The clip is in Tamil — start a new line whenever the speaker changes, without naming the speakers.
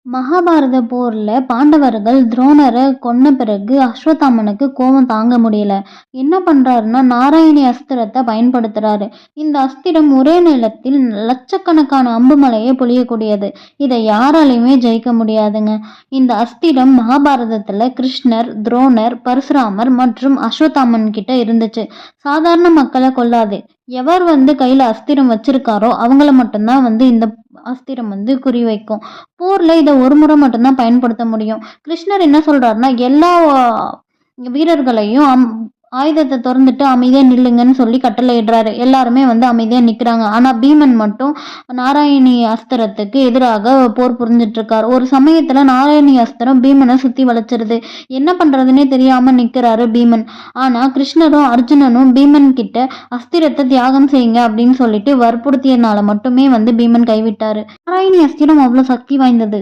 மகாபாரத போர்ல பாண்டவர்கள் துரோணரை கொன்ன பிறகு அஸ்வத்தாமனுக்கு கோபம் தாங்க முடியல. என்ன பண்றாருன்னா நாராயணி அஸ்திரத்தை பயன்படுத்துறாரு. இந்த அஸ்திரம் ஒரே நேரத்தில் லட்சக்கணக்கான அம்பு மலையை பொழியக்கூடியது. இதை யாராலையுமே ஜெயிக்க முடியாதுங்க. இந்த அஸ்திரம் மகாபாரதத்துல கிருஷ்ணர், துரோணர், பரசுராமர் மற்றும் அஸ்வத்தாமன் கிட்ட இருந்துச்சு. சாதாரண மக்களை கொல்லாது. எவர் கையில அஸ்திரம் வச்சிருக்காரோ அவங்கள மட்டும்தான் இந்த அஸ்திரம் குறிவைக்கும். போர்ல இதை ஒரு முறை மட்டும்தான் பயன்படுத்த முடியும். கிருஷ்ணர் என்ன சொல்றாருன்னா எல்லா வீரர்களையும் ஆயுதத்தை திறந்துட்டு அமைதியா நில்லுங்கன்னு சொல்லி கட்டளையிடுறாரு. எல்லாருமே அமைதியா நிக்கிறாங்க. ஆனா பீமன் மட்டும் நாராயணி அஸ்திரத்துக்கு எதிராக போர் புரிஞ்சிட்டு இருக்காரு. ஒரு சமயத்துல நாராயணி அஸ்திரம் பீமனை சுத்தி வளைச்சிருது. என்ன பண்றதுன்னே தெரியாம நிக்கிறாரு பீமன். ஆனா கிருஷ்ணரும் அர்ஜுனனும் பீமன் கிட்ட அஸ்திரத்தை தியாகம் செய்யுங்க அப்படின்னு சொல்லிட்டு வற்புறுத்தியனால மட்டுமே பீமன் கைவிட்டாரு. நாராயணி அஸ்திரம் அவ்வளவு சக்தி வாய்ந்தது.